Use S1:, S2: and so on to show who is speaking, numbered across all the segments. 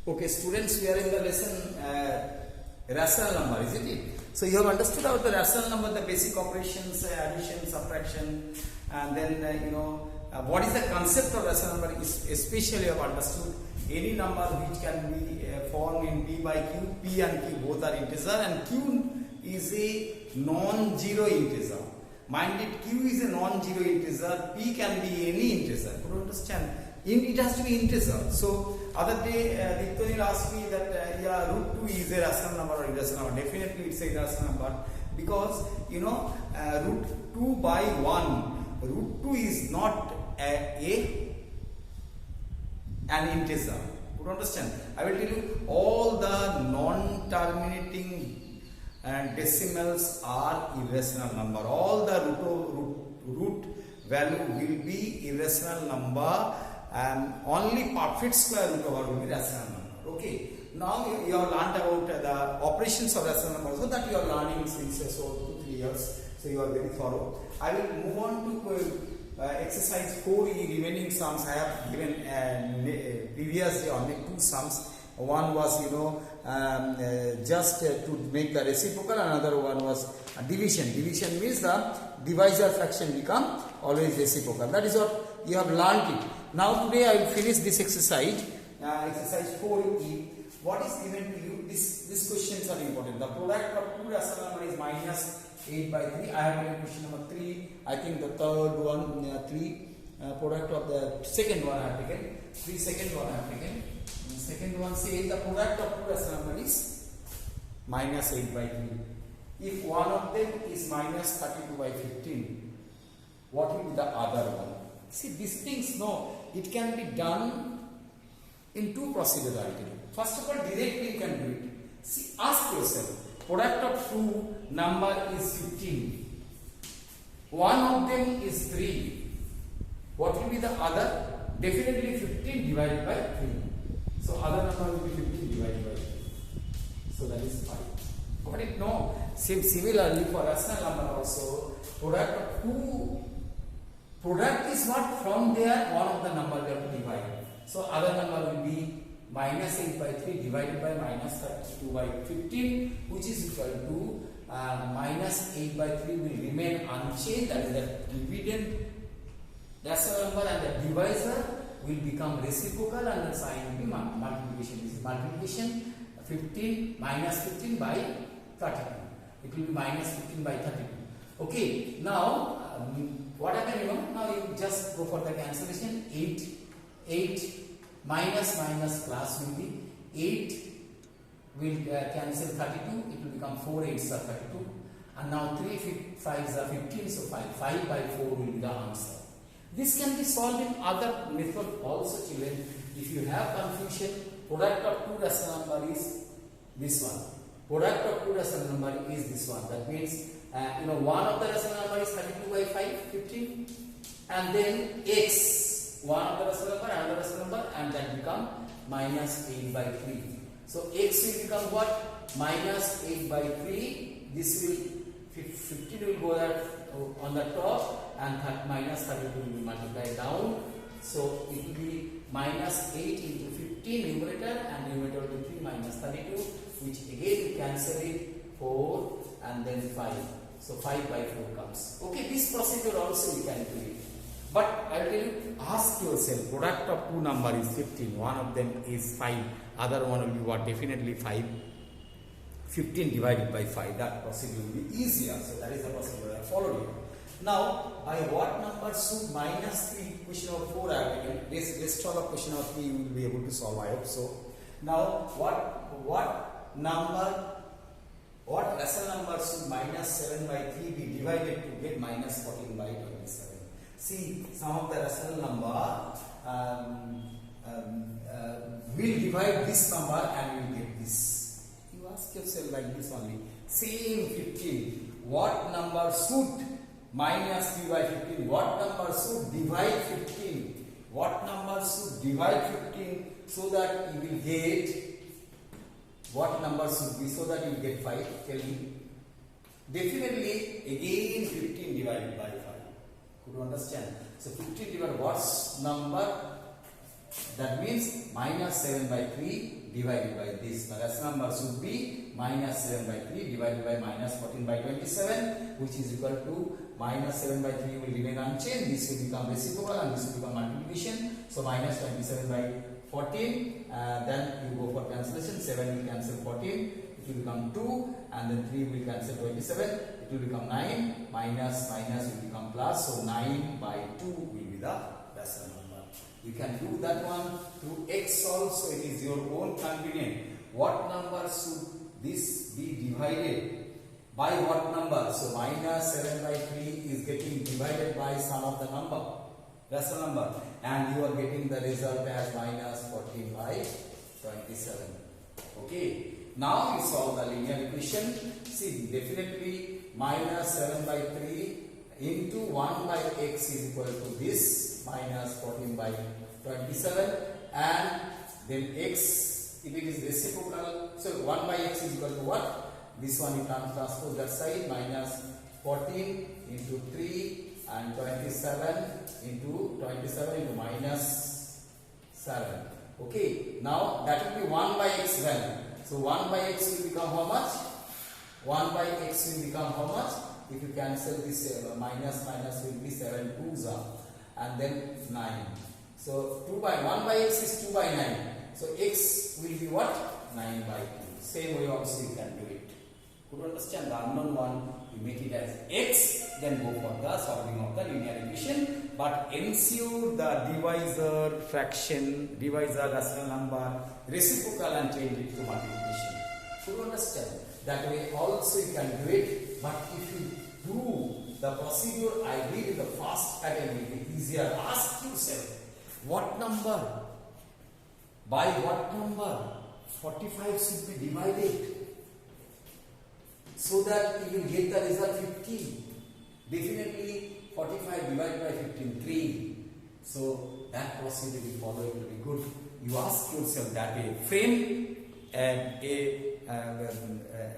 S1: Okay, students, we are in the lesson rational number, isn't it? So you have understood about the rational number, the basic operations, addition, subtraction, and then what is the concept of rational number. Especially you have understood any number which can be formed in P by Q. P and Q both are integer, and Q is a non-zero integer. Mind it, Q is a non-zero integer. P can be any integer. You understand? It has to be integer. So other day Diptonil asked me that root 2 is a rational number or irrational number. Definitely it's a irrational number, because root 2 by 1, root 2 is not an integer. You understand? I will tell you, all the non-terminating decimals are irrational number. All the root value will be irrational number, and only perfect square root over will be rational number. Okay. Now you have learned about the operations of rational number, so that you are learning since 2-3 years. So you are very thorough. I will move on to exercise 4 remaining sums. I have given previously only 2 sums. One was just to make the reciprocal, another one was division. Division means the divisor fraction become always reciprocal. That is what you have learned it. Now today I will finish this exercise, exercise 4e. What is given to you? These questions are important. The product of two rational numbers is minus 8 by 3. I have given question number 3. I think the third one 3. Product of the second one I have taken. Second one I have taken. Second one says the product of two rational numbers is minus 8 by 3. If one of them is minus 32 by 15, what will be the other one? See, these things, it can be done in 2 procedures. First of all, directly you can do it. See, ask yourself, product of 2 number is 15. One of them is 3. What will be the other? Definitely 15 divided by 3. So other number will be 15 divided by 3. So that is 5. Got it? No. Similarly for rational number also, product of 2, product is not from there, one of the number they have to divide. So other number will be minus 8 by 3 divided by minus 32 by 15, which is equal to minus 8 by 3 will remain unchanged. That is the dividend rational number, and the divisor will become reciprocal, and the sign will be multiplication. This is multiplication. 15 minus 15 by 32. It will be minus 15 by 32. Okay. Now what happened? Now you just go for the cancellation. 8 minus plus will be 8 will cancel 32. It will become 4 8s are 32. And now 3 5s are 15. So 5 by 4 will be the answer. This can be solved in other method also, children. If you have confusion, product of two rational number is this one. Product of two rational number is this one. That means one of the rational number is 32 by 5, 15, and then x, one of the rational number, another rational number, and that become minus 8 by 3. So x will become what? Minus 8 by 3. This will 15 will go there on the top, and minus 32 will be multiplied down. So it will be minus 8 into 15 numerator, and numerator will be 3 minus 32, which again you cancel it, 4 and then 5. So 5 by 4 comes. Okay, this procedure also you can do it. But I will tell you, ask yourself, product of 2 number is 15. One of them is 5. Other one will be what? Definitely 5. 15 divided by 5. That procedure will be easier. So that is the procedure I followed it. Now, by what number should minus 3, question number 4 I have taken. Rest all of question number 3 you will be able to solve, I hope so. Now, what rational number should minus 7 by 3 be divided to get minus 14 by 27? See, some of the rational number will divide this number and will get this. You ask yourself like this only. Same 15. What number should minus 3 by 15? What number should divide 15? What number should divide 15 so that you will get, what number should be so that you will get 5? Tell me. Definitely again 15 divided by 5. Could you understand? So 15 divided what number That means minus 7 by 3 divided by this. The rational number should be minus 7 by 3 divided by minus 14 by 27, which is equal to minus 7 by 3 will remain unchanged. This will become reciprocal and this will become multiplication. So minus 27 by 14. Then you go for cancellation. 7 will cancel 14. It will become 2, and then 3 will cancel 27. It will become 9. Minus will become plus. So 9 by 2 will be the rational number. You can do that one to x also. It is your own convenient. What number should this be divided by what number? So minus 7 by 3 is getting divided by some of the number, rational number, and you are getting the result as minus 14 by 27. Okay. Now we solve the linear equation. See, definitely minus 7 by 3 into 1 by x is equal to this minus 14 by 27, and then x, if it is reciprocal, so 1 by x is equal to what? This one you can transpose that side, minus 14 into 3 and 27 into minus 7. Okay, now that will be 1 by x value. So 1 by x will become how much? 1 by x will become how much? If you cancel this minus will be 7 2s are, and then 9. So 1 by x is 2 by 9. So x will be what? 9 by 2. Same way also you can do it. Could you understand the unknown one? You make it as x, then go for the solving of the linear equation. But ensure the divisor fraction, divisor rational number, reciprocal, and change it to multiplication. Could you understand? That way also you can do it. But if you do the procedure I did in the first attempt, it will be easier. Ask yourself, what number? By what number 45 should be divided so that you will get the result 15? Definitely 45 divided by 15, 3. So that procedure you follow, it will be good. You ask yourself that way. Frame a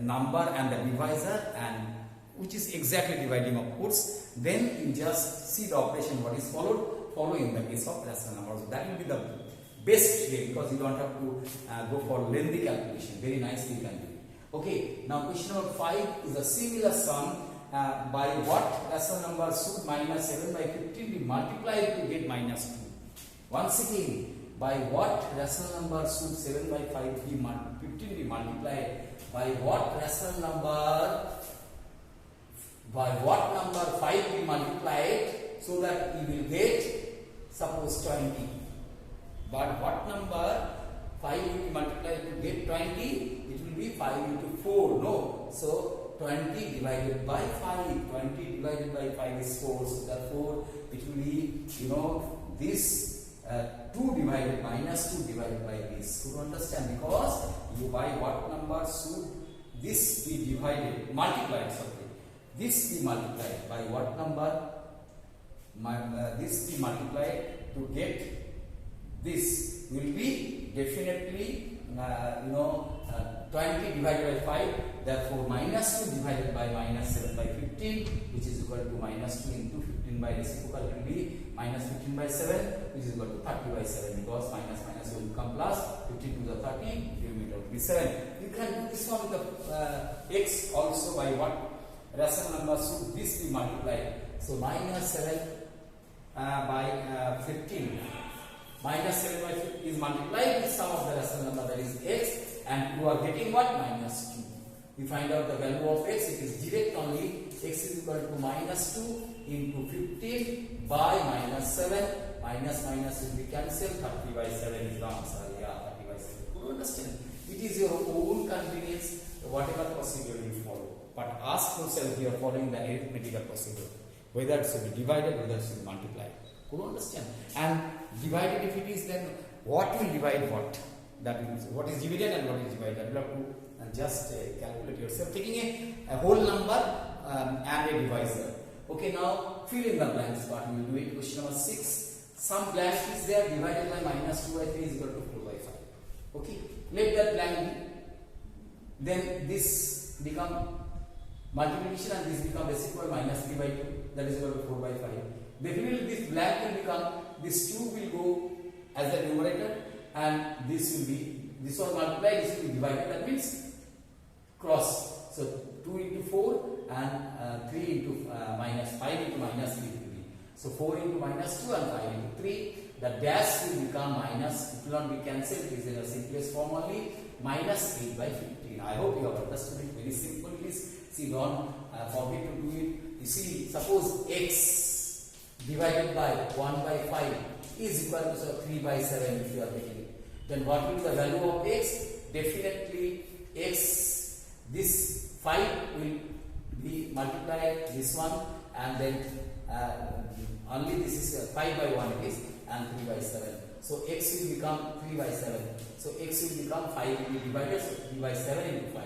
S1: number and the divisor, and which is exactly dividing of course. Then you just see the operation what is followed. Follow in the case of rational numbers. That will be the best way, because you don't have to go for lengthy calculation. Very nicely you can do it. Okay, now question number 5 is a similar sum. By what rational number should minus 7 by 15 be multiplied to get minus 2? Once again, by what rational number should 7 by 5 be 15 be multiplied? By what rational number? By what number 5 be multiplied so that you will get, suppose 20. But what number 5 will be multiplied to get 20? It will be 5 into 4. No. So 20 divided by 5. 20 divided by 5 is 4. So therefore it will be, this 2 divided minus 2 divided by this. Could you understand? Because you by what number should this be divided? Multiplied, sorry. This be multiplied by what number? This be multiplied to get this will be definitely 20 divided by 5. Therefore minus 2 divided by minus 7 by 15, which is equal to minus 2 into 15 by reciprocal will be minus 15 by 7, which is equal to 30 by 7, because minus will become plus. 15 to the 30 will be 7. You can do this one with the x also. By what rational number should this be multiplied? So minus 7 by 15. Minus 7 by 15 is multiplied with sum of the rational number, that is x, and you are getting what? Minus 2. We find out the value of x, it is direct only. X is equal to minus 2 into 15 by minus 7. Minus will be cancelled. 30 by 7 is the answer. Yeah, 30 by 7. Could you understand? It is your own convenience, whatever procedure you follow. But ask yourself, you are following the arithmetical procedure, whether it should be divided, whether it should be multiplied. Could you understand? And divided, if it is, then what will divide what? That means what is divided and what is divided. You have to just calculate yourself, taking a whole number and a divisor. Okay, now fill in the blanks part. We will do it. Question number 6. Some blank is there. Divided by minus 2 by 3 is equal to 4 by 5. Okay, let that blank be. Then this become multiplication and this become reciprocal, minus 3 by 2. That is equal to 4 by 5. Definitely this blank will become, this 2 will go as the numerator, and this will be, this one multiplied, this will be divided, that means cross. So 2 into 4 and 3 into minus 5 into minus 3 will be. So 4 into minus 2 and 5 into 3. The dash will become minus, it will not be cancelled, it is in the simplest form only, minus 8 by 15. I hope you have understood it. Very simple it is. See, don't forget to do it. You see, suppose x divided by 1 by 5 is equal to 3 by 7 if you are taking it. Then what will be the value of x? Definitely x, this 5 will be multiplied this one, and then only this is 5 by 1 it is, and 3 by 7. So x will become 3 by 7. So x will become 5 will be divided, so 3 by 7 into 5.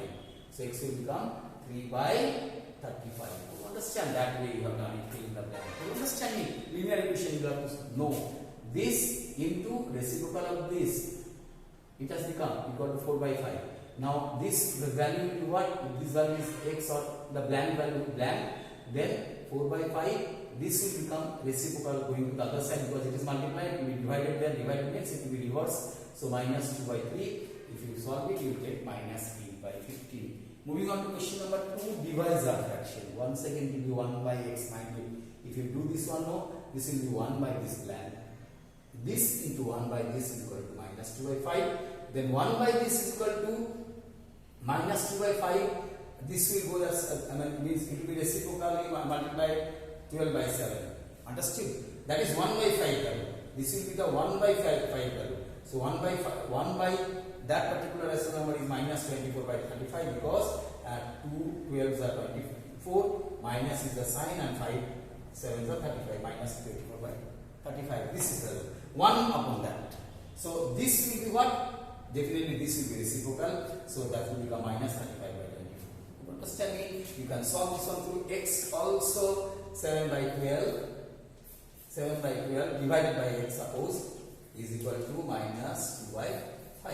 S1: So x will become 3 by 35. You understand that way you have done it, fill in the blank. You understand it? Linear equation you have to know. This into reciprocal of this, it has become equal to 4 by 5. Now this the value will be what? If this value is x or the blank value will be blank, then 4 by 5, this will become reciprocal going to the other side because it is multiplied, it will be divided there, divided means it will be reverse. So minus 2 by 3, if you solve it, you will get minus 8 by 15. Moving on to question number 2, divisor fraction. Once again it will be 1 by x, mind you. If you do this one, no, this will be 1 by this blank. This into 1 by this is equal to minus 2 by 5. Then 1 by this is equal to minus 2 by 5. This will go as, means it will be reciprocally multiplied 12 by 7. Understood? That is 1 by 5 value. This will be the 1 by 5 value. So 1 by that particular reciprocal number is minus 24 by 35 because 2 12s are 24, minus is the sign, and 5 7s are 35, minus 24 by 35. This is the 1 upon that. So this will be what? Definitely this will be reciprocal. So that will become minus 35 by 24. You understand me? You can solve this one through x also. 7 by 12 divided by x, suppose, is equal to minus 2 by 5.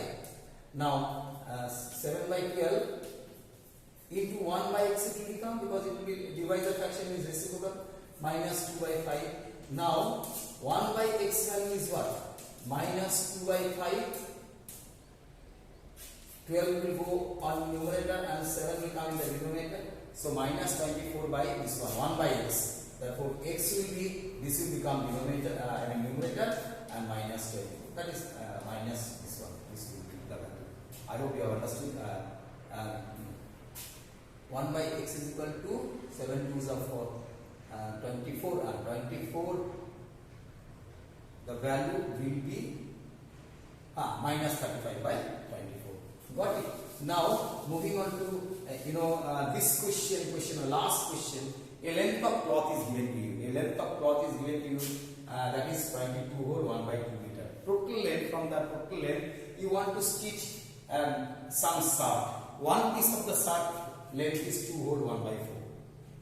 S1: Now 7 by 12 into 1 by x it will become, because it will be divisor fraction is reciprocal, minus 2 by 5. Now 1 by x value is what? Minus 2 by 5. 12 will go on numerator and 7 will come in the denominator. So minus 24 by this one, 1 by x. Therefore x will be, this will become denominator, numerator, and minus 24. That is minus this one. This will be the value. I hope you have understood. 1 by x is equal to 7 2s are 4. 24 and 24. The value will be minus 35 by 24. Got it? Now moving on to this question, last question. A length of cloth is given to you. A length of cloth is given to you. That is 22 hole 1 by 2 meter. Total length, from the total length you want to stitch some shirt. One piece of the shirt length is 2 hole 1 by 4.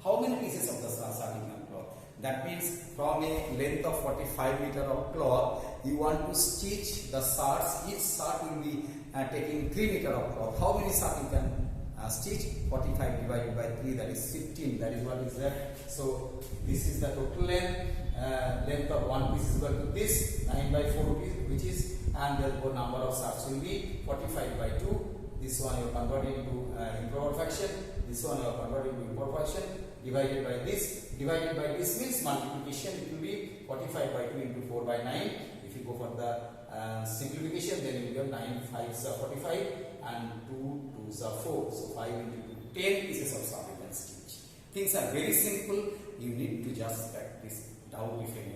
S1: How many pieces of the shirt in a cloth? That means from a length of 45 meter of cloth, you want to stitch the shirts. Each shirt will be taking 3 meter of cloth. How many shirts you can stitch? 45 divided by 3, that is 15. That is what is left. So this is the total length. Length of one piece is equal to this 9 by 4 which is, and therefore number of shirts will be 45 by 2. This one you are converting into improper fraction. This one you are converting into improper fraction. Divided by this. Divided by this means multiplication. It will be 45 by 2 into 4 by 9. If you go for the simplification, then you will get 9 5s are 45 and 2 2s are 4. So 5 into 2, 10 pieces of shirt you can stitch. Things are very simple. You need to just practice. Doubt if any